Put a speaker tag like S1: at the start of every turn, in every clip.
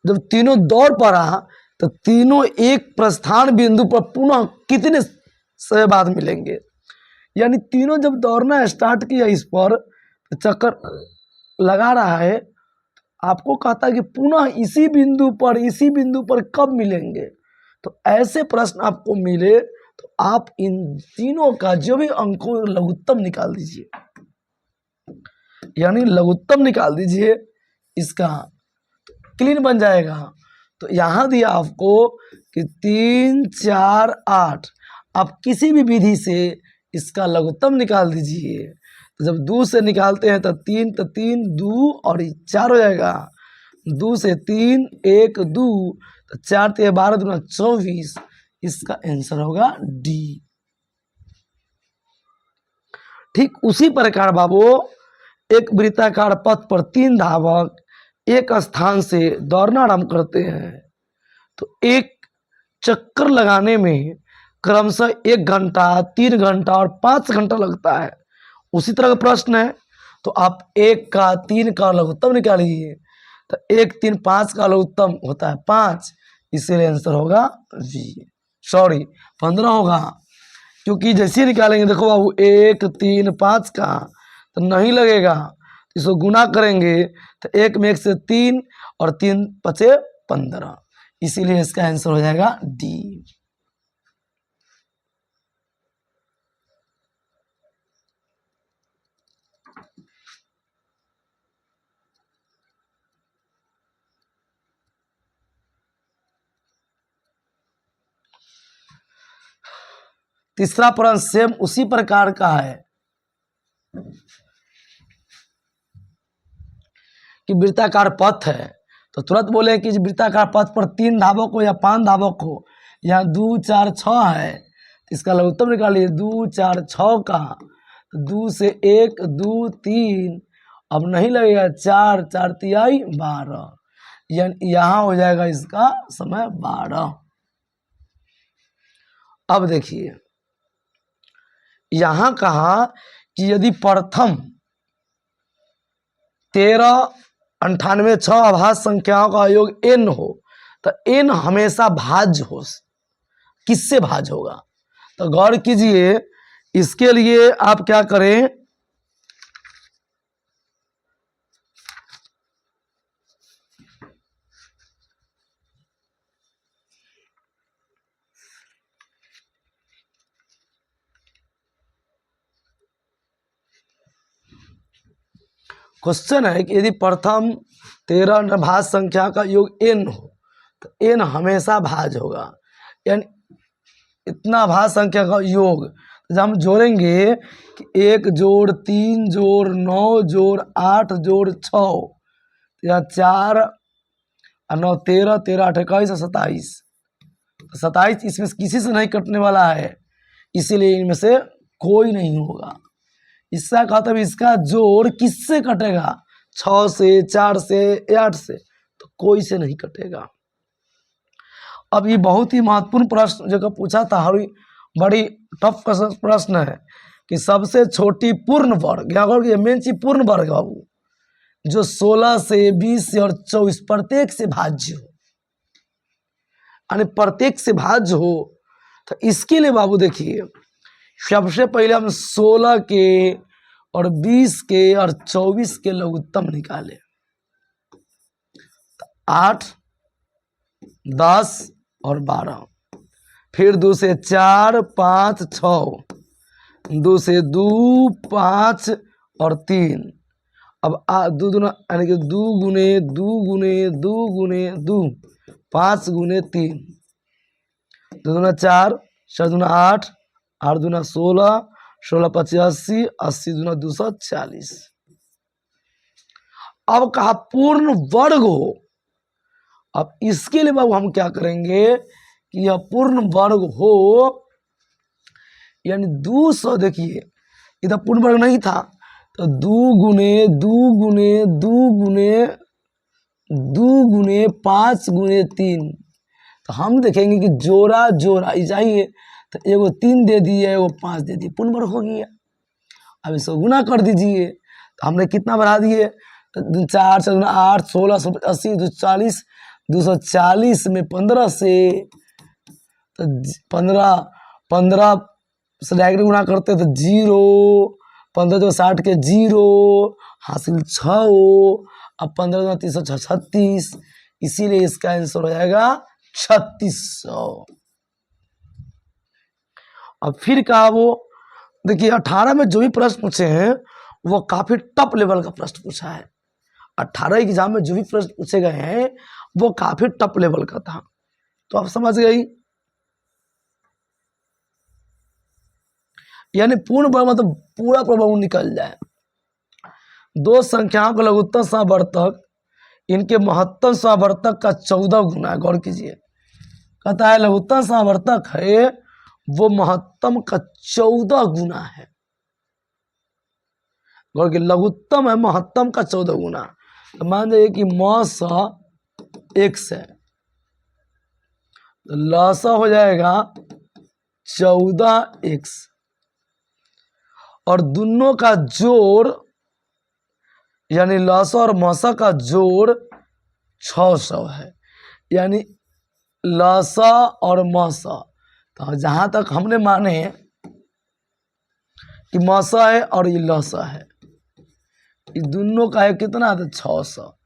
S1: जब तीनों दौड़ पड़ा तो तीनों एक प्रस्थान बिंदु पर पुनः कितने समय बाद मिलेंगे। यानी तीनों जब दौड़ना स्टार्ट किया इस पर तो चक्कर लगा रहा है, आपको कहता है कि पुनः इसी बिंदु पर कब मिलेंगे। तो ऐसे प्रश्न आपको मिले तो आप इन तीनों का जो भी अंकों लघुत्तम निकाल दीजिए, यानी लघुत्तम निकाल दीजिए, इसका क्लीन बन जाएगा। तो यहां दिया आपको कि 3 4 8, आप किसी भी विधि से इसका लघुत्तम निकाल दीजिए। तो जब 2 से निकालते हैं तो 3 2 और 4 हो जाएगा। 2 से 3 1 2 तो 4 3 12 दूना 24, इसका आंसर होगा डी। ठीक उसी प्रकार बाबू एक वृत्ताकार पथ पर 3 धावक एक स्थान से दौड़ना आरंभ करते हैं तो एक चक्कर लगाने में क्रमशः 1 घंटा 3 घंटा और 5 घंटा लगता है। उसी तरह का प्रश्न है तो आप 1 का 3 का लघुत्तम निकालिए। तो 1 3 5 का लघुत्तम होता है 5, इसीलिए आंसर होगा जी। 15 होगा, क्योंकि जैसे निकालेंगे देखो बाबू 1 3 5 का तो नहीं लगेगा, इसको गुना करेंगे तो 1 में 1 से 3 और 3 5 15, इसीलिए इसका आंसर हो जाएगा डी। तीसरा प्रश्न सेम उसी प्रकार का है कि वृत्ताकार पथ है तो तुरंत बोले कि वृत्ताकार पथ पर 3 धावक हो या 5 धावक हो। यहाँ 2 4 6 है, इसका लघुत्तम निकालिए 2 4 6 का। 2 से 1 2 3, अब नहीं लगेगा 4 4 तिहाई 12, यानी यहाँ हो जाएगा इसका समय 12। अब देखिए यहां कहा कि यदि प्रथम 13 98 6 अभाज्य संख्याओं का योग n हो तो n हमेशा भाज्य हो। किससे भाज्य होगा? तो गौर कीजिए, इसके लिए आप क्या करें, क्वेश्चन है कि यदि प्रथम 13 भाज्य संख्या का योग n हो तो n हमेशा भाज्य होगा, यानी इतना भाज्य संख्या का योग। तो जब हम जोड़ेंगे कि 1 जोड़ 3 जोड़ 9 जोड़ 8 जोड़ 6, या 4 और 9 13 13 8 21 और 27, 27 इसमें किसी से नहीं कटने वाला है, इसीलिए इनमें से कोई नहीं होगा। इसका मतलब इसका जोड़ किससे कटेगा? 6 से 4 से 8 से, तो कोई से नहीं कटेगा। अब ये बहुत ही महत्वपूर्ण प्रश्न जो पूछा था, बड़ी टफ प्रश्न है कि सबसे छोटी पूर्ण वर्ग, या मेन चीज पूर्ण वर्ग बाबू, जो 16 से 20 से और 24 प्रत्येक से भाज्य हो, यानी प्रत्येक से भाज्य हो। तो इसके लिए बाबू देखिए, सबसे पहले हम 16 के और 20 के और 24 के लघुत्तम निकाले। 8 10 और 12, फिर 2 से 4 5 6, 2 से 2 5 और 3, अब 2 दूना यानी कि 2 गुने 2 गुने 2 गुने 2, 5 गुने 3, 2 दूना 4 4 दूना 8 8 दूना 16 16 25 80 80 दूना 240। अब कहा पूर्ण वर्ग हो। अब इसके लिए बाबू हम क्या करेंगे कि यह पूर्ण वर्ग हो, यानी 200, देखिए इधर पूर्ण वर्ग नहीं था तो 2 गुने 2 गुने 2 गुने 2 गुने 5 गुने 3, तो हम देखेंगे कि जोड़ा जोड़ा चाहिए तो एगो 3 दे दिए एगो 5 दे दिए, पूर्ण वर्ग हो गया। अब इसको गुना कर दीजिए, तो हमने कितना बढ़ा दिए, 4 4 8 16 80 240 240 में 15 से, तो 15 से डायरेक्ट गुना करते तो 0, 15 जो 60 के 0 हासिल 6, अब 15 में 336, इसीलिए इसका आंसर हो जाएगा 3600। अब फिर कहा वो देखिए 18 में जो भी प्रश्न पूछे हैं वो काफी टॉप लेवल का प्रश्न पूछा है। 18 एग्जाम में जो भी प्रश्न पूछे गए हैं वो काफी टॉप लेवल का था, तो आप समझ गई। यानी पूर्ण मतलब पूरा प्रभाव निकल जाए। दो संख्याओं का लघुत्तम समावर्तक इनके महत्तम समावर्तक का 14 गुना है। गौर कीजिए, कहता है लघुत्तम समावर्तक है वो महत्तम का 14 गुना है। गौर की लघुत्तम है महत्तम का 14 गुना। तो मान जाइए कि मौसा x है, तो लसा हो जाएगा 14x, और दोनों का जोड़ यानी लसा और मौसा का जोड़ 600 है। यानी लसा और मौसा, तो जहां तक हमने माने कि मौसा है और ये लसा है, इस दोनों का है कितना, तो 600।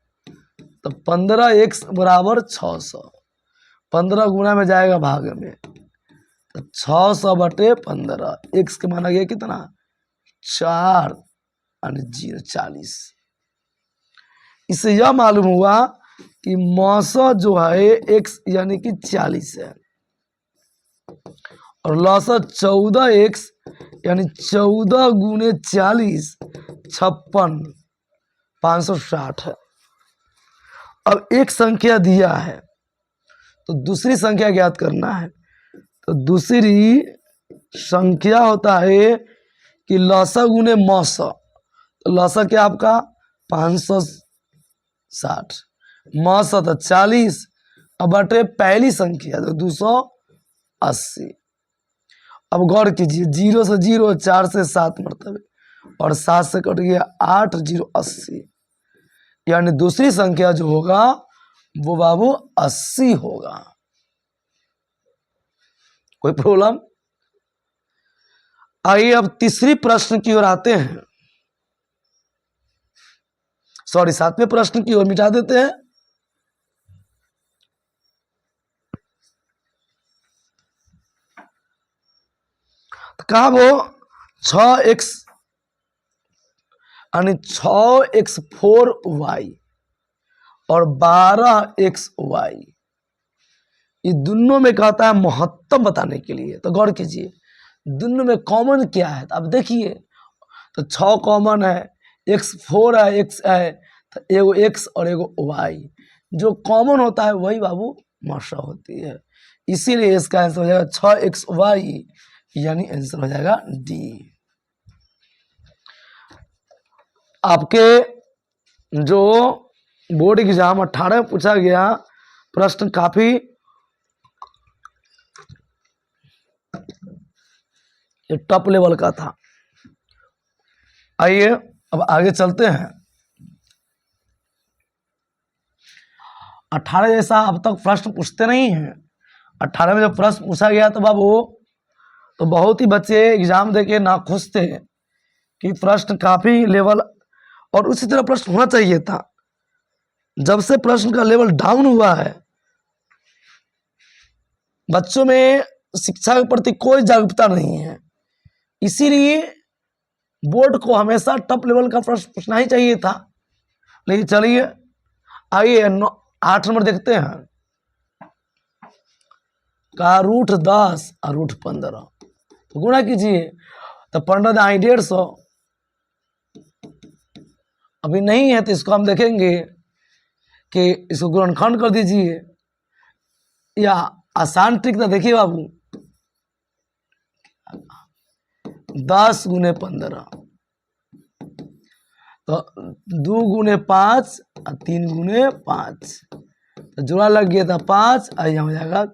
S1: तो 15x बराबर 600, 15 गुना में जाएगा भाग में, तो 600/15, x के माना गया कितना 4 और 0 40। इससे यह मालूम हुआ कि मौसा जो है x यानी कि 40 है, और लसा 14x यानी 14 गुने 40 56 560 है। अब एक संख्या दिया है तो दूसरी संख्या ज्ञात करना है। तो दूसरी संख्या होता है कि लसा गुने मौसा, तो लसा क्या आपका 560, मौसा था 40, अब बटे पहली संख्या तो 280। अब गौर कीजिए 0 से 0, 4 से 7 मरतबे, और 7 से कट गया 8, 0 80, यानी दूसरी संख्या जो होगा वो बाबू 80 होगा। कोई प्रॉब्लम? आइए अब तीसरी प्रश्न की ओर आते हैं, सॉरी 7वें प्रश्न की ओर मिटा देते हैं। तो कहा वो 6x यानी 6x4y और 12xy, ये दोनों में कहता है महत्तम बताने के लिए। तो गौर कीजिए दोनों में कॉमन क्या है, तो अब देखिए, तो 6 कॉमन है, x4 है, x है, तो एगो x और एगो y, जो कॉमन होता है वही बाबू मौसा होती है, इसीलिए इसका आंसर हो जाएगा 6xy, यानी आंसर हो जाएगा डी। आपके जो बोर्ड एग्जाम 18 में पूछा गया प्रश्न काफी टॉप लेवल का था। आइए अब आगे चलते हैं। 18 जैसा अब तक प्रश्न पूछते नहीं हैं। 18 में जब प्रश्न पूछा गया तो बाबू तो बहुत ही बच्चे एग्जाम देके नाखुश थे कि प्रश्न काफी लेवल, और उसी तरह प्रश्न होना चाहिए था। जब से प्रश्न का लेवल डाउन हुआ है, बच्चों में शिक्षा के प्रति कोई जागरूकता नहीं है, इसीलिए बोर्ड को हमेशा टॉप लेवल का प्रश्न पूछना ही चाहिए था। लेकिन चलिए आइए 8 नंबर देखते हैं। का रूट 10 और रूट 15, तो गुणा कीजिए, तो 15 दाई 150, अभी नहीं है तो इसको हम देखेंगे कि इसको गुणनखंड कर दीजिए, या आसान ट्रिक तो देखिए बाबू, 10 गुने 15, तो 2 गुने 5 और 3 गुने 5, तो जोड़ा लग गया था 5, और यहाँ हो जाएगा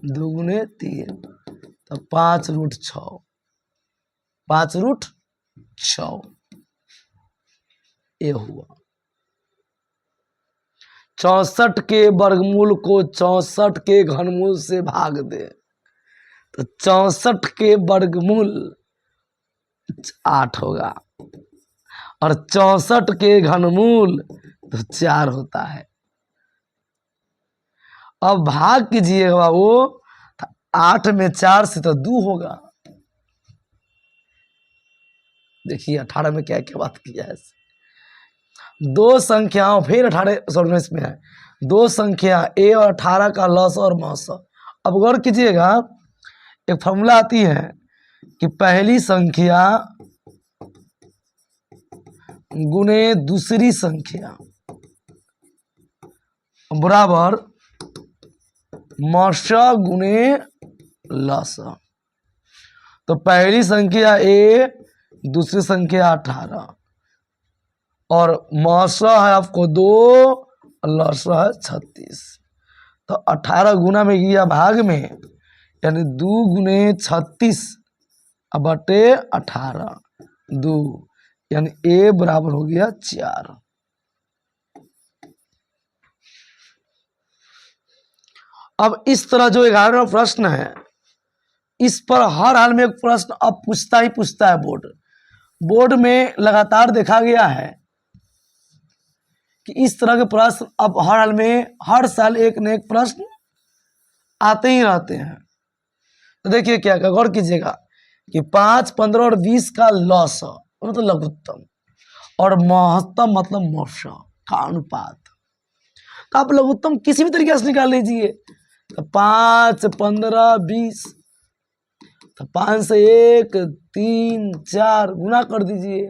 S1: 2 गुने 3, तो 5 रूट 6, 5 रूट 6 ये हुआ। 64 के वर्गमूल को 64 के घनमूल से भाग दे, तो 64 के वर्गमूल 8 होगा और 64 के घनमूल तो 4 होता है। अब भाग कीजिएगा वो 8 में 4 से तो 2 होगा। देखिए 18 में क्या क्या बात किया है। दो संख्याओं, फिर 18 इसमें है, दो संख्या a और 18 का लस और मस। अब गौर कीजिएगा, एक फॉर्मूला आती है कि पहली संख्या गुने दूसरी संख्या बराबर मस गुने लस। तो पहली संख्या a, दूसरी संख्या 18 और मौसा है आपको 2, लसा है 36। तो 18 गुना में गया भाग में, यानी 2 गुने 36 बटे 18, 2, यानी a बराबर हो गया 4। अब इस तरह जो 11वां प्रश्न है, इस पर हर हाल में एक प्रश्न अब पूछता ही पूछता है बोर्ड में लगातार देखा गया है कि इस तरह के प्रश्न अब हर हाल में, हर साल एक न एक प्रश्न आते ही रहते हैं। तो देखिए क्या गौर कीजिएगा कि 5, 15 और 20 का लॉस मतलब लघुत्तम और महत्तम मतलब मोक्ष का अनुपात। तो आप लघुत्तम किसी भी तरीके से निकाल लीजिए। तो 5, 15, 20, तो 5 से 1, 3, 4 गुना कर दीजिए।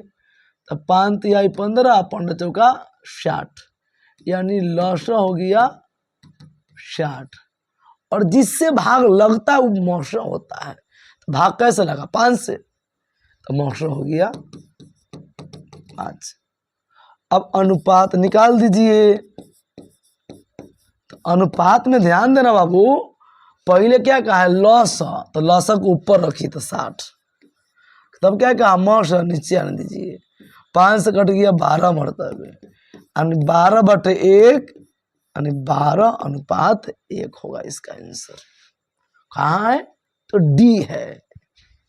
S1: तो 5 तिहाई 15, 15 चौका 60, यानी लस हो गया 60। और जिससे भाग लगता है वो मौसा होता है। तो भाग कैसे लगा? 5 से, तो मौसा हो गया 5। अब अनुपात निकाल दीजिए। तो अनुपात में ध्यान देना बाबू, पहले क्या कहा है? लस, तो लस को ऊपर रखिए तो 60। तब क्या कहा? मौस नीचे आने दीजिए। 5 से कट गया 12 मरतबे, यानी 12 बटे 1, यानी 12 अनुपात 1 होगा इसका आंसर। कहाँ है? तो डी है,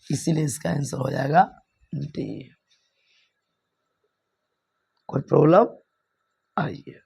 S1: इसीलिए इसका आंसर हो जाएगा डी। कोई प्रॉब्लम? आइए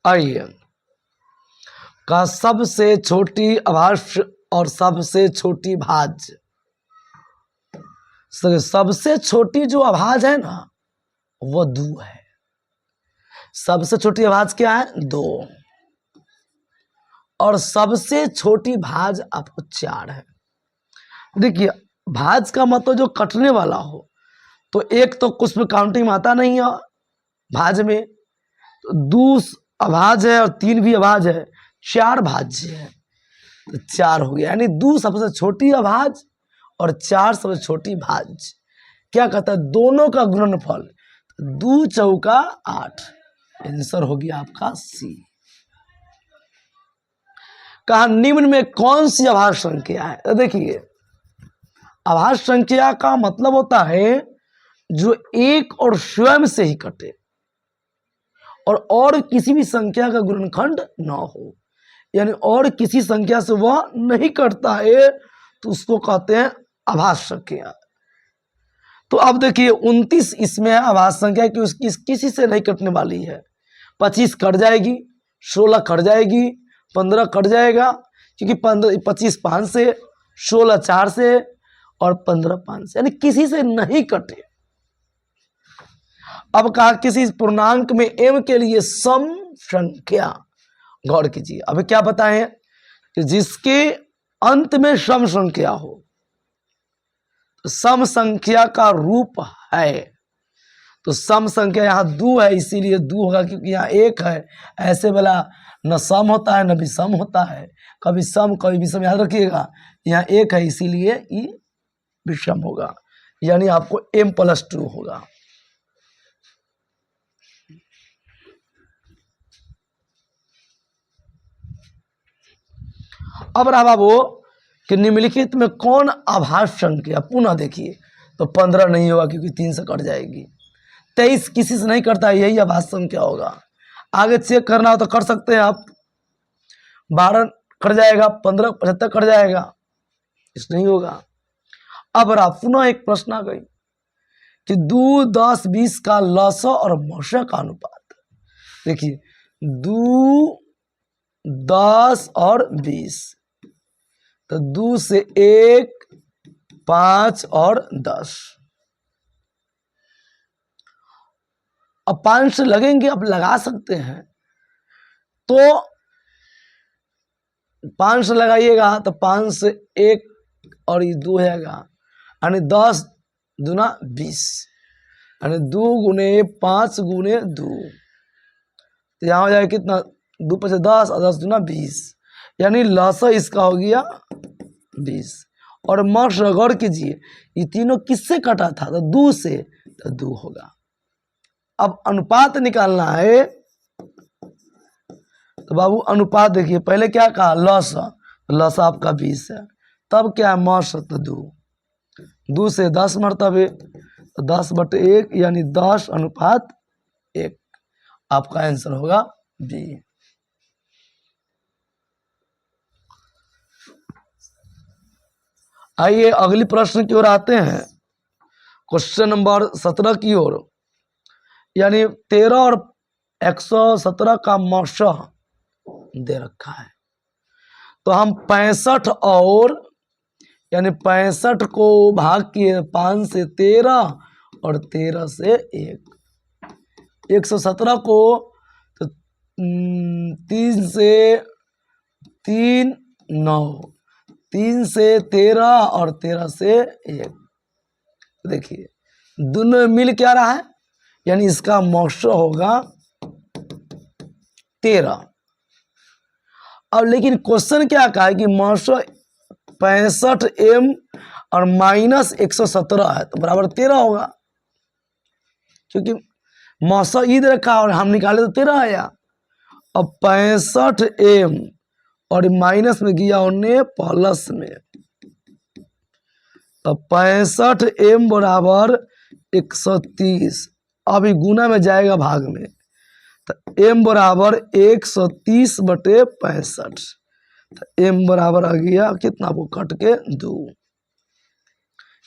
S1: आइए का सबसे छोटी अभाज्य और सबसे छोटी भाज्य। सबसे छोटी जो अभाज्य है ना, वो 2 है। सबसे छोटी अभाज्य क्या है? 2। और सबसे छोटी भाज्य आपको 4 है। देखिए भाज्य का मतलब जो कटने वाला हो, तो एक तो कुछ में काउंटिंग में आता नहीं है भाज्य में, तो 2 अभाज्य है और 3 भी अभाज्य है, 4 भाज्य है। तो 4 हो गया, यानी 2 सबसे छोटी अभाज्य और 4 सबसे छोटी भाज्य। क्या कहता है? दोनों का गुणनफल 2 चौका 8। आंसर हो गया आपका सी। कहा निम्न में कौन सी अभाज्य संख्या है? तो देखिए अभाज्य संख्या का मतलब होता है जो एक और स्वयं से ही कटे और किसी भी संख्या का गुणनखंड न हो, यानी और किसी संख्या से वह नहीं कटता है, तो उसको कहते हैं आभास संख्या। तो अब देखिए 29 इसमें है आभास संख्या कि उसकी किसी से नहीं कटने वाली है। 25 कट जाएगी, 16 कट जाएगी, 15 कट जाएगा, क्योंकि 25 5 से, 16 4 से और 15 5 से, यानी किसी से नहीं कटे। अब कहा किसी पूर्णांक में m के लिए सम संख्या, गौर कीजिए। अब क्या बताएं कि जिसके अंत में सम संख्या हो, तो सम संख्या का रूप है। तो सम संख्या यहाँ 2 है, इसीलिए 2 होगा, क्योंकि यहाँ 1 है। ऐसे वाला न सम होता है न विषम होता है, कभी सम कभी विषम, याद रखिएगा। यहाँ 1 है इसीलिए ये विषम होगा, यानी आपको m+2 होगा। अब रहा बाबू कि निम्नलिखित में कौन आभास संख्या, पुनः देखिए, तो 15 नहीं होगा क्योंकि 3 से कट जाएगी। 23 किसी से नहीं करता, यही आभास संख्या होगा। आगे चेक करना हो तो कर सकते हैं आप। 12 कट जाएगा, 15 75 कट जाएगा, इस नहीं होगा। अब रहा पुनः एक प्रश्न आ गई कि 2 10 20 का लसा और मौसा का अनुपात। देखिए 2 10 और 20, तो 2 से 1 5 और 10। अब 5 से लगेंगे, अब लगा सकते हैं, तो 5 से लगाइएगा तो 5 से 1 और ये 2 रहेगा, यानी 10 दूना 20, यानी 2 गुने 5 गुने 2, तो यहाँ हो जाएगा कितना, 2 5 10 और 10 दूना 20, यानी लसा इसका हो गया 20। और मस गौर कीजिए, ये तीनों किससे कटा था, तो 2 से, तो 2 होगा। अब अनुपात निकालना है, तो बाबू अनुपात देखिए, पहले क्या कहा, लसा, लसा आपका 20 है, तब क्या है मस, तो 2 से 10 मरतबे, तो 10/1, यानी 10:1। आपका आंसर होगा बी। आइए अगली प्रश्न की ओर आते हैं, क्वेश्चन नंबर 17 की ओर। यानी 13 और 117 का मौसा दे रखा है, तो हम 65 और, यानी 65 को भाग किए 5 से 13 और 13 से 1, 117 को तो 3 से 3 9, 3 से 13 और 13 से 1। देखिए दोनों मिल क्या रहा है, यानी इसका मौसा होगा 13। अब लेकिन क्वेश्चन क्या कहा है कि मौसा 65m और -117 है, तो बराबर 13 होगा, क्योंकि मौसा ईद रखा और हम निकाले तो 13 आया। अब 65m और माइनस में गया उन्हें प्लस में, तो 65m बराबर 130, अभी गुना में जाएगा भाग में, तो m बराबर 130/65, तो m बराबर आ गया कितना, वो कट के 2।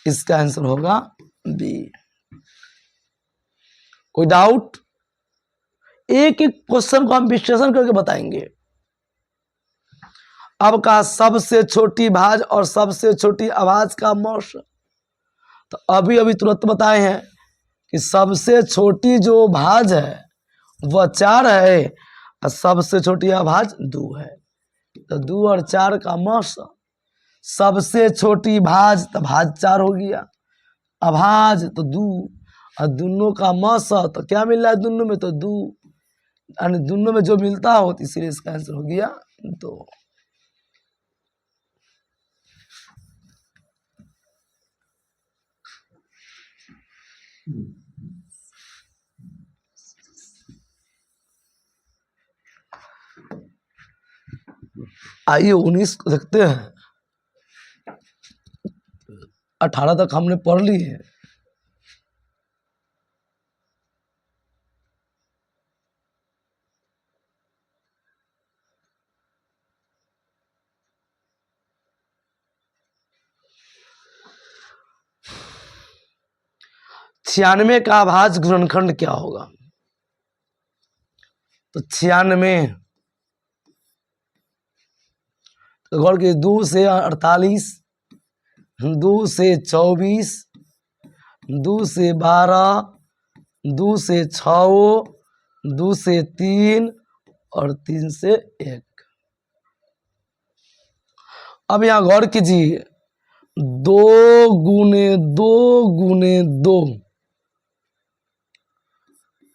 S1: इसका आंसर होगा बी। कोई डाउट? एक एक क्वेश्चन को हम विश्लेषण करके बताएंगे। अब का सबसे छोटी भाज और सबसे छोटी आवाज का मौसा, तो अभी अभी तुरंत बताए हैं कि सबसे छोटी जो भाज है वह 4 है और सबसे छोटी आवाज 2 है, तो 2 और 4 का मौसा। सबसे छोटी भाज तो भाज 4 हो गया, अभाज तो 2, और दोनों का मौसा तो क्या मिल रहा है दोनों में, तो 2, यानी दोनों में जो मिलता हो, तो इसलिए इसका आंसर हो गया 2। आइए 19 को देखते हैं। 18 तक हमने पढ़ ली है। 96 का अभाज्य गुणनखंड क्या होगा? तो 96 तो गौर के 2 से 48, 2 से 24, 2 से 12, 2 से 6, 2 से 3 और 3 से 1। अब यहां गौर कीजिए 2 गुने 2 गुने 2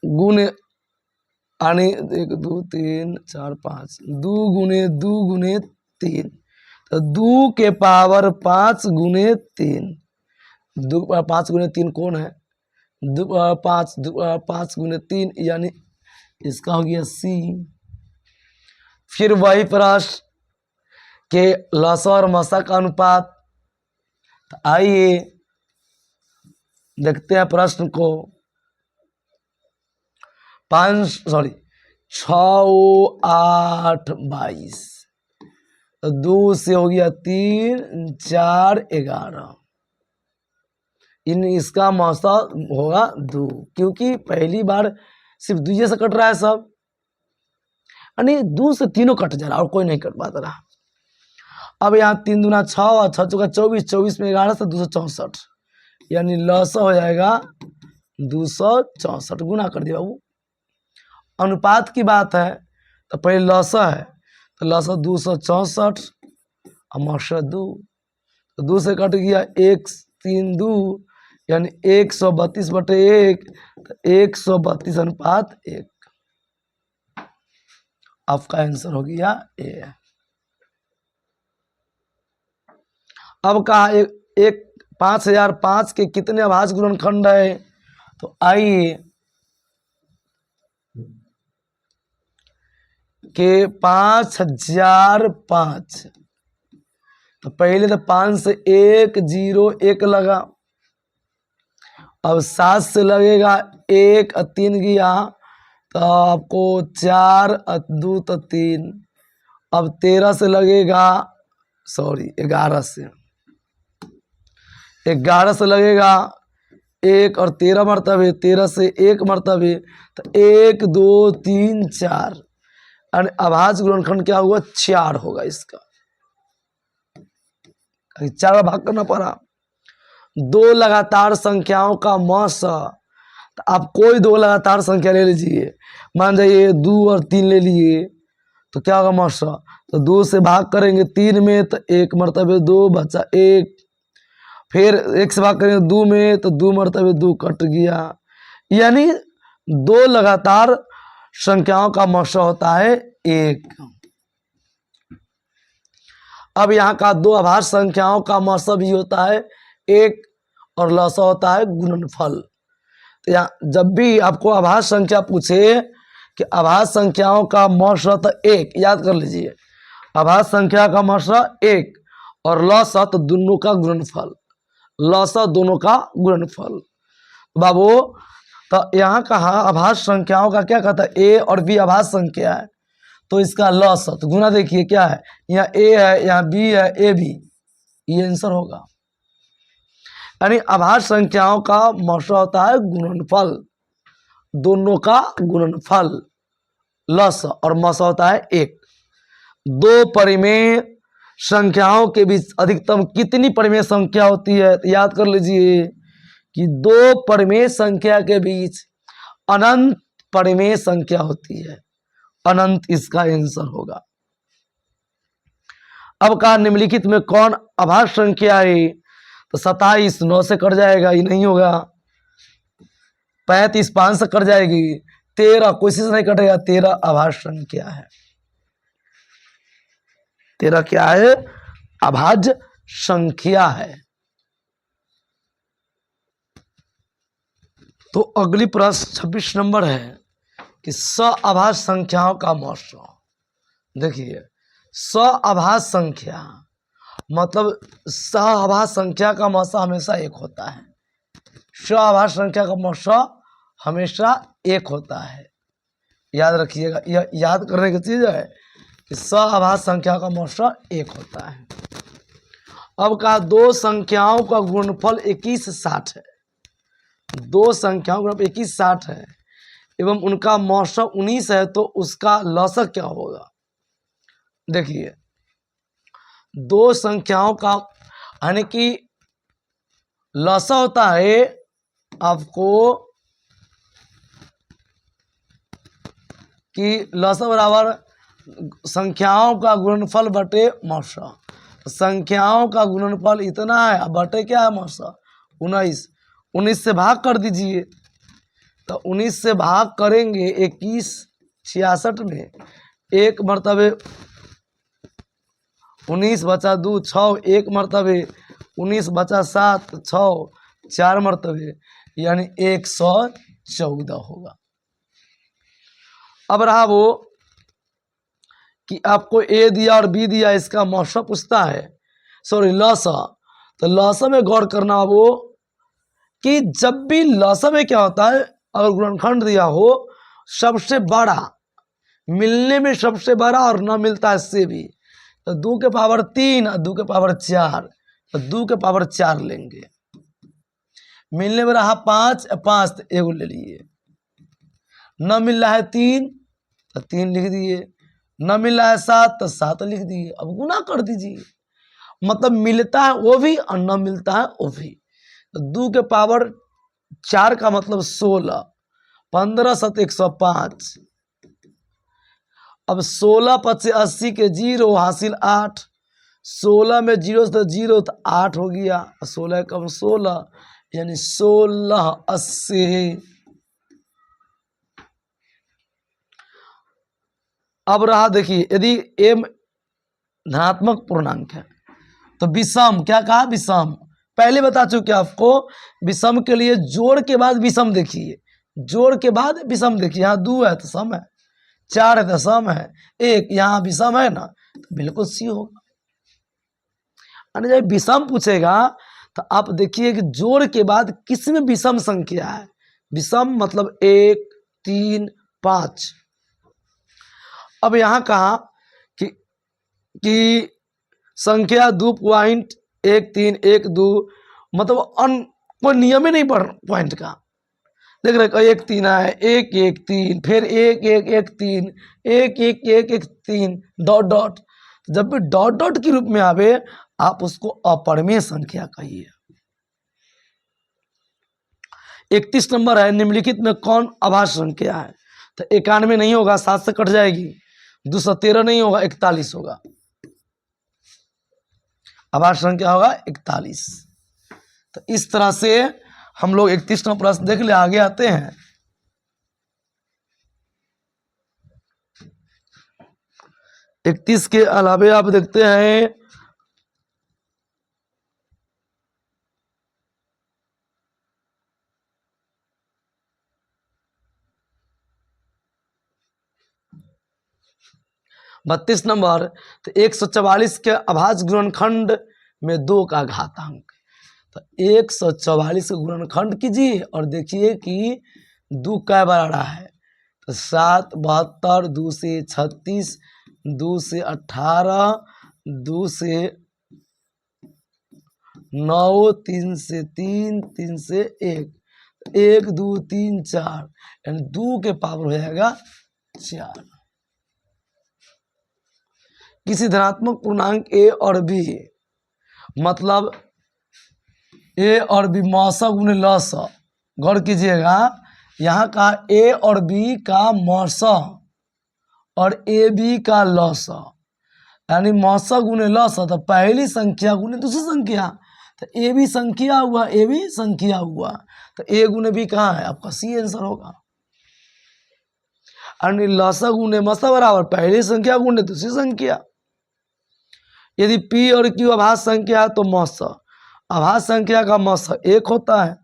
S1: गुने यानी 1 2 3 4 5 2 गुने 2 गुने 3 तो 2 के पावर 5 गुने 3, 2 के पावर 5 गुने 3 कौन है? 2 के पावर 5, 2 के पावर 5 गुने 3 यानी इसका हो गया C। फिर वही प्रश्न के लसा और मसा का अनुपात। तो आइए देखते हैं प्रश्न को। 6 8 22 तो 2 से हो गया 3 4 11 इसका मौसा होगा 2, क्योंकि पहली बार सिर्फ 2 से कट रहा है सब, यानी 2 से तीनों कट जा रहा और कोई नहीं कट पाता रहा। अब यहाँ 3 दूना 6 और 6 चौका 24, 24 में 11 से 264 यानी लसा हो जाएगा 264। गुना कर दिया बाबू। अनुपात की बात है तो पहले लसा है तो लसा 264 और मसा 2 तो 2 से कट गया 1 3 2 यानी 132/1 तो 132 अनुपात 1। आपका आंसर हो गया ए। अब कहा एक 5005 के कितने अभाज्य गुणनखंड है? तो आइए के 5005 तो पहले तो 5 से 1 0 1 लगा, अब 7 से लगेगा 1 और 3 गया तो आपको 4 और 2 तो 3, अब 13 से लगेगा 11 से 11 से लगेगा 1 और 13 मरतबे, 13 से 1 मरतबे तो 1 2 3 4 और अभाज्य गुणनखंड क्या हुआ? 4 होगा इसका। 4 भाग करना पड़ा। 2 लगातार संख्याओं का मौसा, तो आप कोई 2 लगातार संख्या ले लीजिए, मान जाइए 2 और 3 ले लिए तो क्या होगा मौसा? तो 2 से भाग करेंगे 3 में तो 1 मरतबे 2 बचा 1, फिर 1 से भाग करेंगे 2 में तो 2 मरतबे 2 कट गया, यानी 2 लगातार संख्याओं का मौसा होता है 1। अब यहाँ का 2 अभाज्य संख्याओं का मौसा भी होता है 1 और लसा होता है गुणनफल। तो यहाँ जब भी आपको अभाज्य संख्या पूछे कि अभाज्य संख्याओं का मौसा तो 1, याद कर लीजिए अभाज्य संख्या का मौसा 1 और लसा तो दोनों का गुणनफल, लसा दोनों का गुणनफल। बाबू तो यहाँ कहा अभाज्य संख्याओं का क्या कहता है? ए और बी अभाज्य संख्या है तो इसका लसा तो गुना देखिए क्या है, यहाँ ए है यहाँ बी है, ए बी, ये आंसर होगा। यानी अभाज्य संख्याओं का मौसा होता है गुणनफल, दोनों का गुणनफल लसा, और मौसा होता है 1। 2 परिमेय संख्याओं के बीच अधिकतम कितनी परिमेय संख्या होती है? तो याद कर लीजिए कि 2 परिमेय संख्या के बीच अनंत परिमेय संख्या होती है, अनंत इसका आंसर होगा। अब कहा निम्नलिखित में कौन अभाज्य संख्या है? तो 27 9 से कट जाएगा, ये नहीं होगा। 35 5 से कट जाएगी, 13 कोशिश नहीं कटेगा, 13 अभाज्य संख्या है। 13 क्या है? अभाज्य संख्या है। तो अगली प्रश्न 26 नंबर है कि अभाज्य संख्याओं का मौसा। देखिए अभाज्य संख्या मतलब अभाज्य संख्या का मौसा हमेशा 1 होता है, अभाज्य संख्या का मौसा हमेशा 1 होता है। याद रखिएगा, यह याद करने की चीज है कि अभाज्य संख्या का मौसा 1 होता है। अब कहा 2 संख्याओं का गुणनफल 21 60 है, दो संख्याओं का एक ही 60 है एवं उनका मौसम 19 है तो उसका लसक क्या होगा। देखिए दो संख्याओं का यानी कि लसा होता है आपको कि लसा बराबर संख्याओं का गुणनफल बटे मौसा। संख्याओं का गुणनफल इतना है बटे क्या है मौसा 19। 19 से भाग कर दीजिए तो 19 से भाग करेंगे 21 66 में एक मरतबे 19 बचा 2 6 एक मरतबे 19 बचा 7 6 4 मरतबे यानी 114 होगा। अब रहा वो कि आपको ए दिया और बी दिया, इसका मौसा पूछता है, सॉरी लसा। तो लसा में गौर करना वो कि जब भी लसा में क्या होता है, अगर गुणनखंड दिया हो सबसे बड़ा, मिलने में सबसे बड़ा और न मिलता है इससे भी, तो 2 के पावर 3 और 2 के पावर 4, तो 2 के पावर 4 लेंगे। मिलने में रहा 5 तो एगो ले लिए। न मिल रहा है 3 तो 3 लिख दिए, न मिल रहा है 7 तो 7 लिख दिए। अब गुना कर दीजिए, मतलब मिलता है वो भी और न मिलता है वो भी। तो 2 के पावर 4 का मतलब 16, 15 7 105। अब 16 5 80 के 0 हासिल 8, 16 में 0 तो 0 तो 8 हो गया, 16 कम 16 यानी 16 80। अब रहा देखिए यदि m धनात्मक पूर्णांक है तो विषम, क्या कहा विषम, पहले बता चुके आपको। विषम के लिए जोड़ के बाद विषम देखिए, जोड़ के बाद विषम देखिए। यहाँ 2 है तो सम है, 4 है तो सम है, 1 यहाँ विषम है ना, तो बिल्कुल सी होगा। यानी जब विषम पूछेगा तो आप देखिए कि जोड़ के बाद किसमें विषम संख्या है। विषम मतलब 1 3 5। अब यहाँ कहा कि संख्या 2.1312, मतलब कोई नियम ही नहीं पढ़ पॉइंट का। देख रहे 1 3 है, 1 1 3, फिर 1 1 1 3, 1 1 1 1 3 डॉट डॉट। जब भी डॉट डॉट के रूप में आवे आप उसको अपरिमेय संख्या कहिए। 31 नंबर है, निम्नलिखित में कौन अभाज्य संख्या है। तो 91 नहीं होगा, 7 से कट जाएगी। 213 नहीं होगा, 41 होगा। अभाज्य संख्या होगा 41। तो इस तरह से हम लोग 31 नंबर प्रश्न देख ले, आगे आते हैं। इकतीस के अलावे आप देखते हैं बत्तीस नंबर, तो 144 के अभाज्य गुणनखंड में 2 का घातांक। तो 144 का गुणनखंड कीजिए और देखिए कि 2 कै बार आ रहा है। तो 7 72, 2 से 36, 2 से 18, 2 से 9, 3 से 3, 3 से 1, 1 2 3 4, यानी 2 के पावर हो जाएगा 4। किसी धनात्मक पूर्णांक ए और बी, मतलब ए और बी मौसा गुने लसा, गौर कीजिएगा यहाँ का ए और बी का मौसा और ए बी का लसा, यानी मौसा गुने लसा, तो पहली संख्या गुने दूसरी संख्या। तो ए भी संख्या हुआ, ए भी संख्या हुआ, तो ए गुने बी कहाँ है, आपका सी आंसर होगा। यानी लसा गुने मसा बराबर पहली संख्या गुने दूसरी संख्या। यदि P और Q अभाज्य संख्या है तो मौसा, अभाज्य संख्या का मौसा 1 होता है,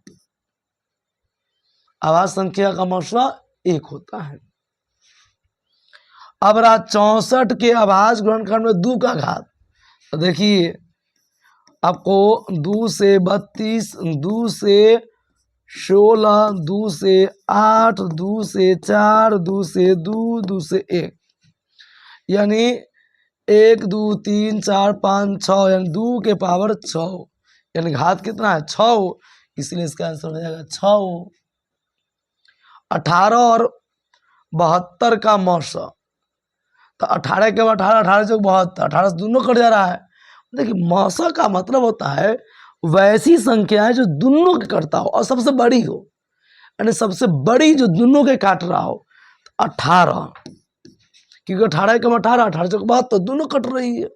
S1: अभाज्य संख्या का मौसा 1 होता है। अब रहा 64 के अभाज्य गुणनखंड में 2 का घात। तो देखिए आपको 2 से 32, 2 से 16, 2 से 8, 2 से 4, 2 से 2, 2 से 1, यानी 1 2 3 4 5 6, यानी 2 के पावर 6, यानी घात कितना है 6, इसलिए इसका आंसर हो जाएगा 6। 18 और 72 का मौसा, तो 18 के बाद 18, 18 से 72, 18 से दोनों कट जा रहा है। देखिए मौसा का मतलब होता है वैसी संख्या है जो दोनों के कटता हो और सबसे बड़ी हो, यानी सबसे बड़ी जो दोनों के काट रहा हो। 18, क्योंकि 18 के 18, 18 से 72 दोनों कट रही है।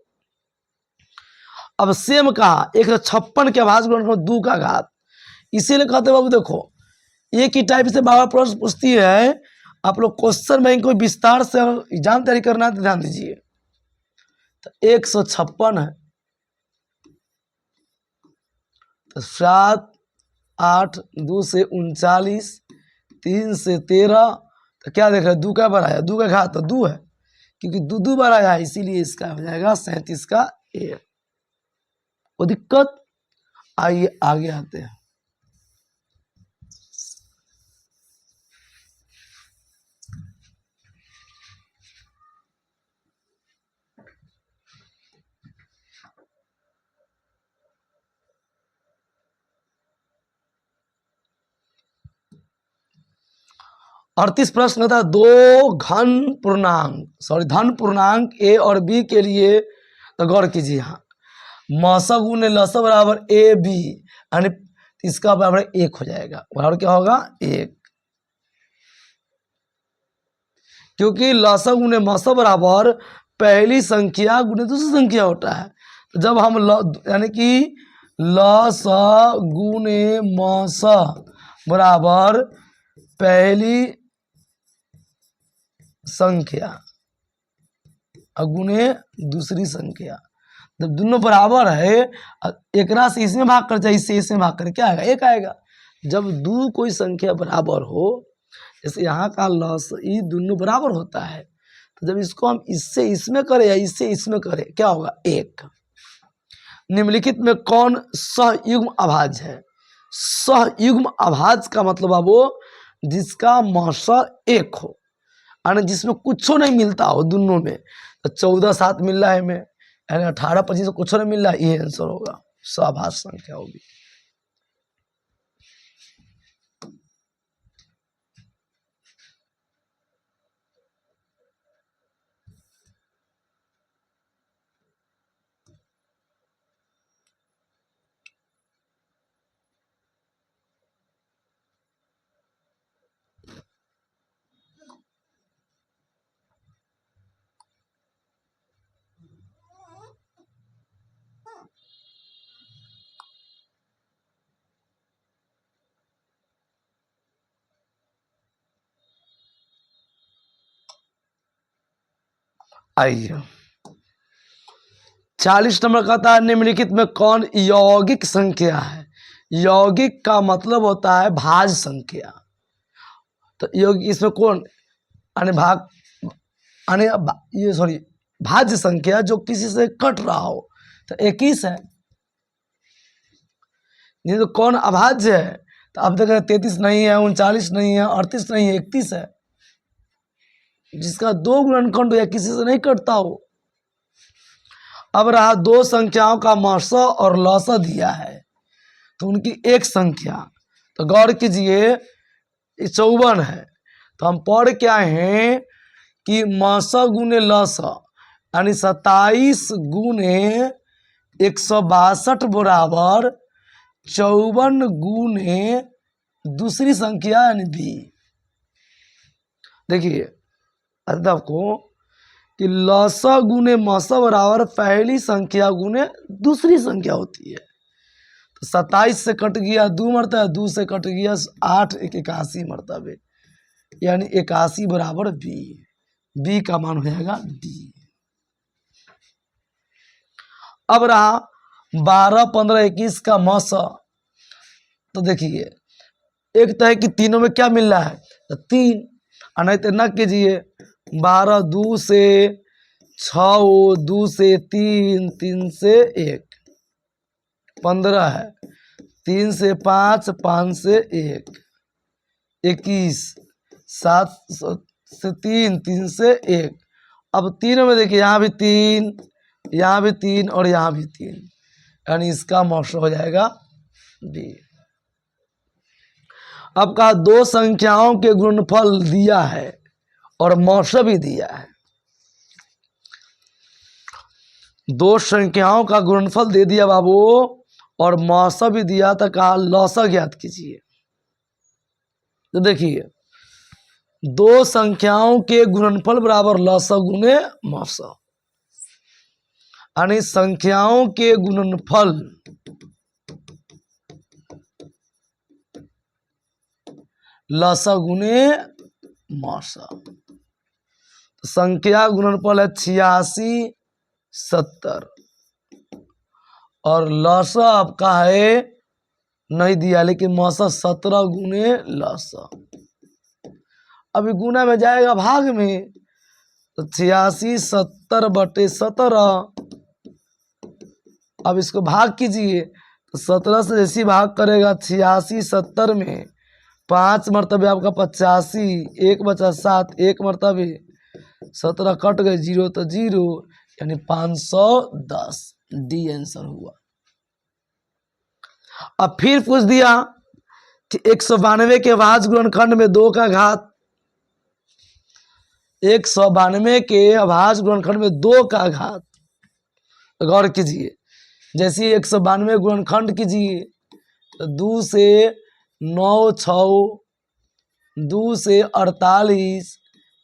S1: अब सेम कहा 156 के अभाज्य गुणनखंड 2 का घात, इसीलिए कहते बाबू देखो एक ही टाइप से बाबा प्रश्न पूछती है। आप लोग क्वेश्चन बैंक को विस्तार से एग्जाम तैयारी करना है तो ध्यान दीजिए। तो 156 है, तो 7, 8, 2 से 39, 3 से 13, तो क्या देख रहे हैं 2 का बार आया, 2 का घात तो 2 है, क्योंकि 2 बार आया इसीलिए इसका हो जाएगा 37 का ए। वो दिक्कत। आइए आगे आते हैं। अड़तीस प्रश्न था, धन पूर्णांक ए और बी के लिए, तो गौर कीजिए यहाँ मौसा गुने लसा बराबर ए बी, यानी इसका बराबर 1 हो जाएगा। बराबर क्या होगा 1, क्योंकि लसा गुने मौसा बराबर पहली संख्या गुने दूसरी संख्या होता है। तो जब हम यानी कि लसा गुने मौसा बराबर पहली संख्या गुने दूसरी संख्या, जब दोनों बराबर है एक से इसमें भाग कर, चाहे इससे इसमें भाग कर, क्या आएगा 1 आएगा। जब दो कोई संख्या बराबर हो, जैसे यहाँ का लस ये दोनों बराबर होता है, तो जब इसको हम इससे इसमें करें या इससे इसमें करें क्या होगा 1। निम्नलिखित में कौन सहयुग्म अभाज्य है? सहयुग्म अभाज्य का मतलब है वो जिसका मौसा 1 हो, यानी जिसमें कुछ नहीं मिलता हो दोनों में। तो 14, 7 मिल रहा है हमें, यानी 18, 25 कुछ नहीं मिल रहा है, ये आंसर होगा, सहभाज्य संख्या होगी। आइए 40 नंबर कहता है निम्नलिखित में कौन यौगिक संख्या है? यौगिक का मतलब होता है भाज्य संख्या। तो यौगिक इसमें कौन भाज्य संख्या जो किसी से कट रहा हो, तो 21 है। नहीं तो कौन अभाज्य है? तो अब तक 33 नहीं है, 39 नहीं है, 38 नहीं है, 31 है, जिसका 2 गुणनखंड या किसी से नहीं कटता हो। अब रहा 2 संख्याओं का मौसा और लौसा दिया है, तो उनकी एक संख्या, तो गौर कीजिए 54 है। तो हम पढ़ क्या हैं कि मौसा गुने लौसा यानी 27 गुने 162 बराबर 54 गुने दूसरी संख्या यानी बी। देखिए आपको कि लौसा गुने मौसा बराबर पहली संख्या गुने दूसरी संख्या होती है। तो 27 से कट गया 2 मरतबा, 2 से कट गया 8, 81 मरतबे, यानी 81 बराबर बी। बी का मान हो जाएगा डी। अब रहा 12, 15, 21 का मौसा। तो देखिए एक तो है कि तीनों में क्या मिल रहा है, तो 3, और नहीं तो न कीजिए 12, 2 से 6, 2 से 3, 3 से 1, 15 है, 3 से 5, 5 से 1, 21, 7 से 3, 3 से 1। अब तीनों में देखिए यहाँ भी 3, यहाँ भी 3 और यहाँ भी 3, यानी इसका मौसा हो जाएगा बी। अब कहा दो संख्याओं के गुणनफल दिया है और मौसा भी दिया है। दो संख्याओं का गुणनफल दे दिया बाबू और मौसा भी दिया, तो कहा लौसा ज्ञात कीजिए। तो देखिए दो संख्याओं के गुणनफल बराबर लौसा गुने मौसा, यानी संख्याओं के गुणनफल लौसा गुने मौसा। तो संख्या गुणनफल है 86 70 और लौसा आपका है नहीं दिया, लेकिन मौसा 17 गुने लौसा। अभी गुना में जाएगा भाग में, तो 86 70 बटे 17। अब इसको भाग कीजिए, तो 17 से जैसी भाग करेगा 86 70 में 5 मरतबे आपका 85, 1 बचा 7, 1 मरतबे 17 कट गए, 0 तो 0, यानी 510 डी आंसर हुआ। अब फिर पूछ दिया कि 192 के अभाज्य गुणनखंड में 2 का घात, 192 के अभाज्य गुणनखंड में 2 का घात, गौर कीजिए। जैसे 192 गुणनखंड कीजिए तो 2 से 9 6, 2 से 48,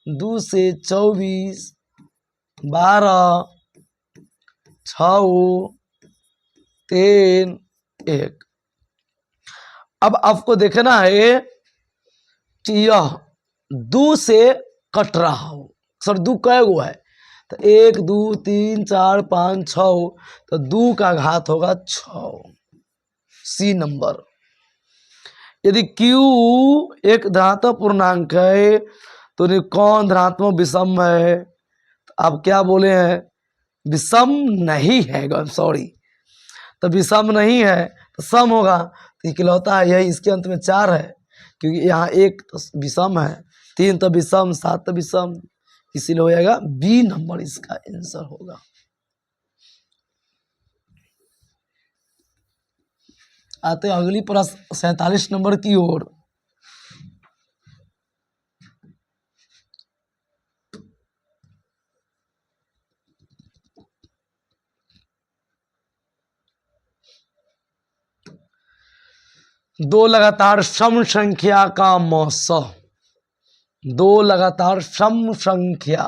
S1: 2 से 24, 12 6 3 1। अब आपको देखना है कि यह 2 से कट रहा हो। सर 2 कै गो है, तो 1 2 3 4 5 6, तो 2 का घात होगा 6, सी नंबर। यदि Q एक धनात्मक पूर्णांक है तो कौन धनात्मक विषम है? तो आप क्या बोले हैं? विषम नहीं है, सॉरी, तो विषम नहीं है तो सम होगा। तो इकलौता है यही, इसके अंत में 4 है, क्योंकि यहाँ 1 तो विषम है, 3 तो विषम, 7 तो विषम, इसीलिए हो जाएगा बी नंबर इसका आंसर होगा। आते अगली प्रश्न 47 नंबर की ओर। दो लगातार सम संख्या का मौसा, 2 लगातार सम संख्या,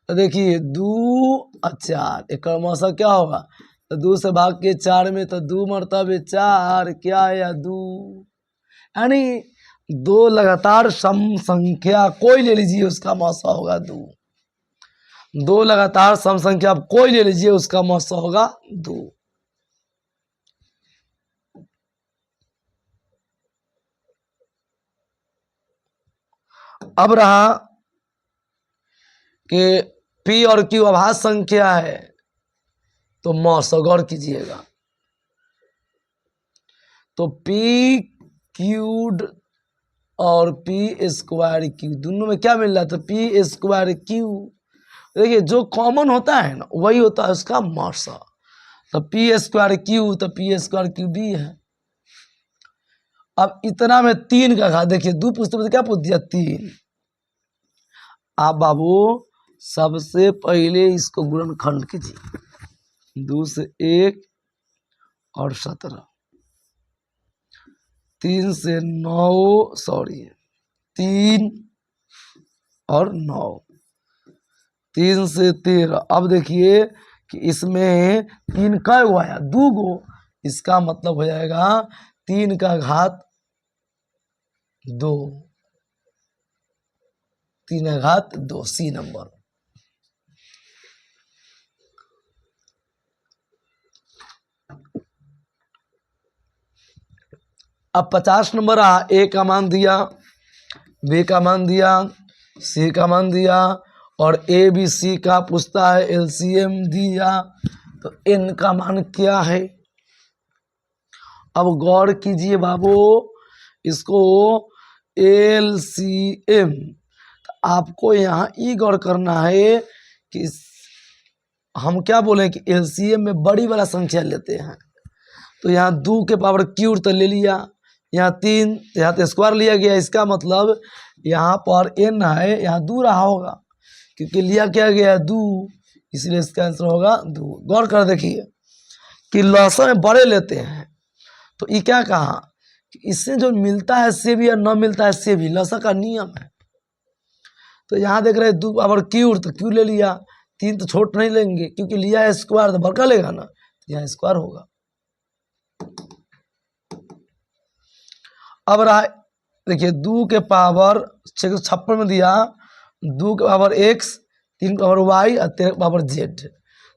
S1: तो देखिए 2 और 4, एक मौसा क्या होगा? तो 2 से भाग के 4 में, तो 2 मरतबे 4, क्या है 2, यानी 2 लगातार सम संख्या कोई ले लीजिए उसका मौसा होगा 2। 2 लगातार सम संख्या आप कोई ले लीजिए उसका मौसा होगा 2। अब रहा कि P और Q अभाज्य संख्या है तो मौसा, गौर कीजिएगा। तो P क्यूड और P स्क्वायर Q दोनों में क्या मिल रहा है? तो P स्क्वायर Q, देखिए जो कॉमन होता है ना वही होता है उसका मौसा। तो P स्क्वायर Q, तो P स्क्वायर Q भी है। अब इतना में 3 का घात, देखिए 2 पूछते पूछते क्या पूछ दिया? 3। आप बाबू सबसे पहले इसको गुणनखंड कीजिए, 2 से 1 और 17, 3 से 9, सॉरी 3 और 9, 3 से 13। अब देखिए कि इसमें 3 का गो आया? 2 गो, इसका मतलब हो जाएगा 3 का घात 2, 3 का घात 2, सी नंबर। अब 50 नंबर आ, ए का मान दिया, बी का मान दिया, सी का मान दिया और ए बी सी का पूछता है एलसीएम दिया, तो एन का मान क्या है? अब गौर कीजिए बाबू, इसको एलसीएम, तो आपको यहाँ ई गौर करना है कि हम क्या बोले कि एलसीएम में बड़ी वाला संख्या लेते हैं। तो यहाँ 2 के पावर क्यूब तो ले लिया, यहाँ 3, यहाँ तो स्क्वायर लिया गया, इसका मतलब यहाँ पर n है, यहाँ 2 रहा होगा क्योंकि लिया क्या गया है 2, इसलिए इसका आंसर होगा 2। गौर कर देखिए कि लॉसा में बड़े लेते हैं तो ये क्या कहा कि इससे जो मिलता है से भी या न मिलता है से भी, लॉसा का नियम है। तो यहाँ देख रहे हैं 2 पावर क्यूब, तो क्यू ले लिया, 3 तो छोट नहीं लेंगे क्योंकि लिया है स्क्वायर तो बड़का लेगा ना, तो यहाँ स्क्वायर होगा। अब रहा देखिए 2 के पावर 656 में दिया 2 के पावर x, 3 के पावर y और 13 के पावर z।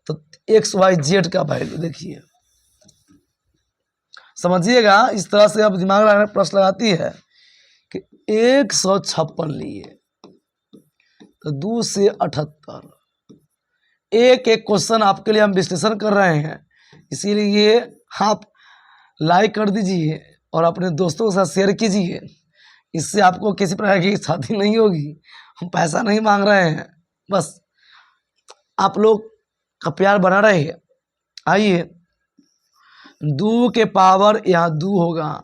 S1: तो x y z का वैल्यू देखिए, समझिएगा। इस तरह से अब दिमाग लगाने प्रश्न लगाती है कि 156 लिए तो 2 से 78, एक एक क्वेश्चन आपके लिए हम विश्लेषण कर रहे हैं, इसीलिए आप लाइक कर दीजिए और अपने दोस्तों के साथ शेयर कीजिए। इससे आपको किसी प्रकार की क्षति नहीं होगी, हम पैसा नहीं मांग रहे हैं, बस आप लोग का प्यार बना रहे। आइए 2 के पावर यहाँ 2 होगा,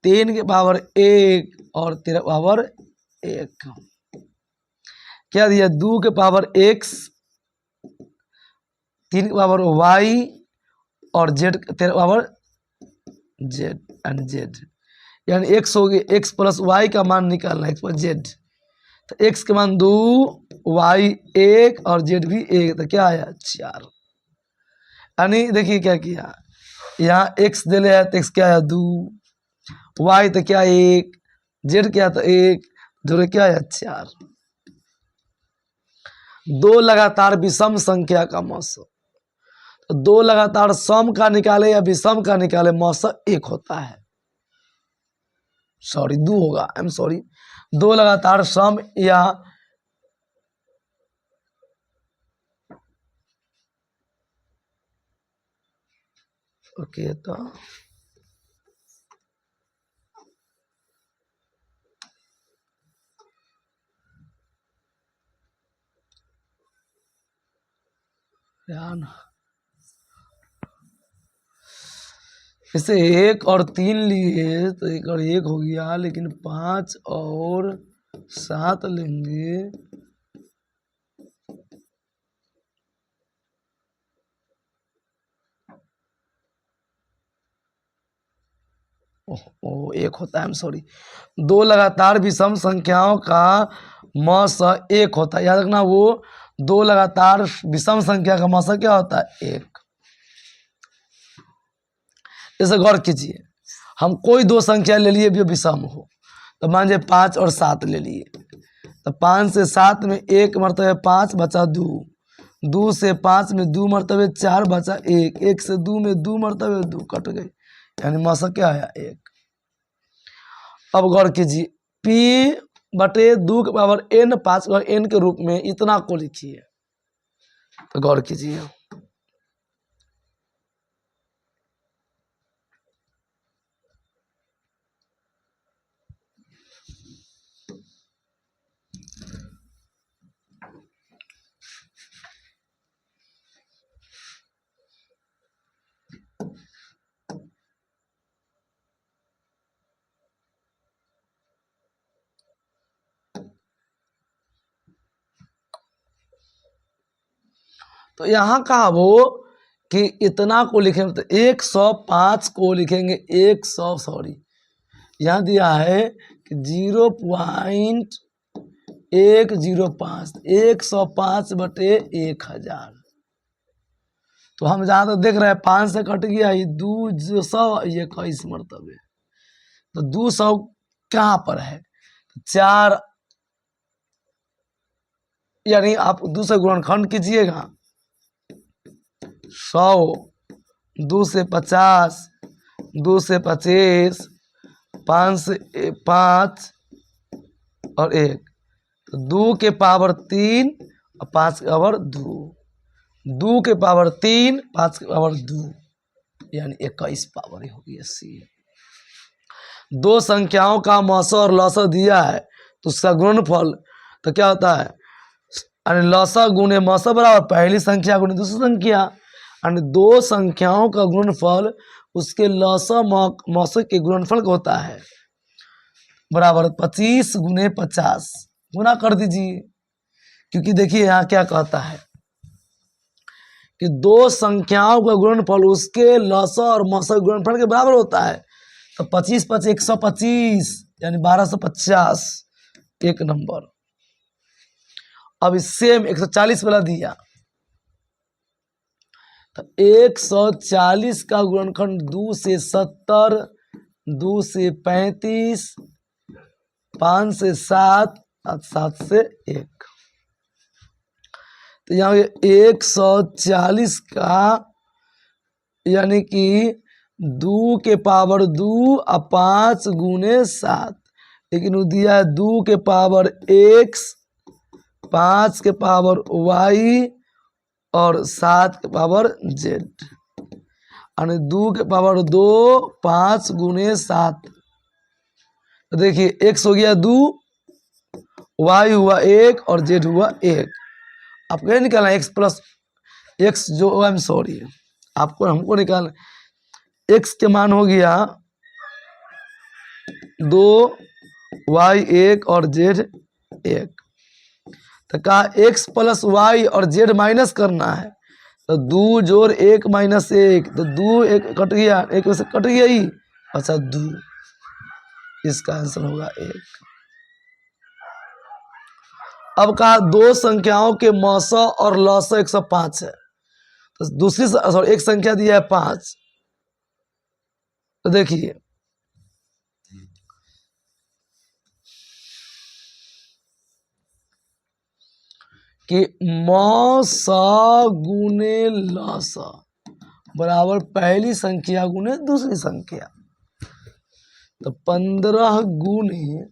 S1: 3 के पावर 1 और 13 पावर 1। क्या दिया 2 के पावर x, 3 के पावर y और z 13 power z and z, यानी x हो गया, x प्लस y का मान निकालना, x प्लस z। तो x के मान 2, y 1 और z भी 1, तो क्या आया 4। यानी देखिए क्या किया, यहाँ x दे लिया तो x क्या आया 2, y तो क्या 1, z क्या था 1, जोड़े क्या आया 4। 2 लगातार विषम संख्या का मौसा, तो 2 लगातार सम का निकाले या विषम का निकाले, मौसा 1 होता है, सॉरी 2 होगा, आई एम सॉरी। 2 लगातार सम या ओके तो इसे 1 और 3 लिए तो 1 और 1 हो गया, लेकिन 5 और 7 लेंगे ओ 1 होता है, आई एम सॉरी। 2 लगातार विषम संख्याओं का मौसा 1 होता है, याद रखना। वो 2 लगातार विषम संख्या का मौसा क्या होता है 1। जैसे गौर कीजिए, हम कोई 2 संख्या ले लिए जो विषम हो, तो मान लीजिए 5 और 7 ले लिए, तो 5 से 7 में 1 मरतबे 5 बचा 2, 2 से 5 में 2 मरतबे 4 बचा 1, 1 से 2 में 2 मरतबे 2 कट गई, यानी मौसा क्या आया 1। अब गौर कीजिए p बटे 2 के पावर n 5 के पावर n के रूप में इतना को लिखिए, तो गौर कीजिए तो यहाँ कहा वो कि इतना को लिखेंगे, तो 105 को लिखेंगे 100, सॉरी यहाँ दिया है कि 0.105, 105 बटे 1000। तो हम जहाँ तक देख रहे हैं 5 से कट गया, ये 200 ये 21 मरतबे, तो 200 कहाँ पर है 4, यानी आप 2 से गुणनखंड कीजिएगा, 100, 2 से 50, 2 से 25, 5 से 5 और 1, तो 2 के पावर 3 और 5 के पावर 2, 2 के पावर 3 5 के पावर 2, यानी 21 पावर होगी 80। 2 संख्याओं का मौसा और लौसा दिया है तो उसका गुणनफल तो क्या होता है, यानी लौसा गुणे मौसा बराबर पहली संख्या गुणे दूसरी संख्या, और दो संख्याओं का गुणनफल उसके लसा मौसा के गुणनफल का होता है, बराबर 25 गुने 50 गुना कर दीजिए। क्योंकि देखिए यहाँ क्या कहता है कि दो संख्याओं का गुणनफल उसके लसा और मौसा के गुणनफल के बराबर होता है। तो 25 5 125 यानी 1250 एक नंबर। अब इस सेम 140 वाला दिया, तो 140 का गुणनखंड 2 से 70, 2 से 35, 5 से 7, 7 से 1। तो यहाँ 140 का यानी कि 2 के पावर 2 और 5 गुने 7, लेकिन वो दिया है 2 के पावर x, 5 के पावर y और 7 के पावर z, यानी 2 के पावर 2 5 गुने 7। तो देखिए x हो गया 2, y हुआ 1 और z हुआ 1। आपको ये निकालना x प्लस x जो आई एम सॉरी आपको हमको निकालना x के मान हो गया 2, y 1 और z 1। तो कहा x प्लस y और z माइनस करना है, तो 2 जोड़ 1 माइनस 1, तो 2 1 कट गया, 1 में से कट गया ही, अच्छा 2, इसका आंसर होगा 1। अब कहा दो संख्याओं के मौसा और लसा 105 है, तो दूसरी सॉरी एक संख्या दिया है 5। तो देखिए कि मौसा गुने लसा बराबर पहली संख्या गुने दूसरी संख्या। तो 15 गुने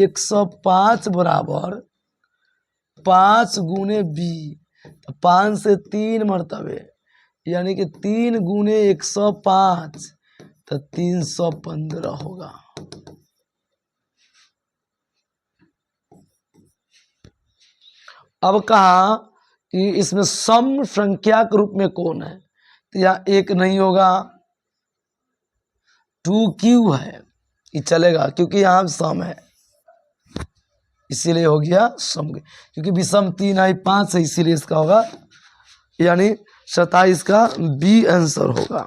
S1: 105 बराबर 5 गुने 20, तो 5 से 3 मरतबे यानी कि 3 गुने 105, तो 315 होगा। अब कहा कि इसमें सम संख्या के रूप में कौन है, तो यहाँ 1 नहीं होगा, 2q है, ये चलेगा क्योंकि यहाँ सम है, इसीलिए हो गया सम। क्योंकि विषम 3 आई 5 है, इसीलिए इसका होगा यानी 27 का बी आंसर होगा।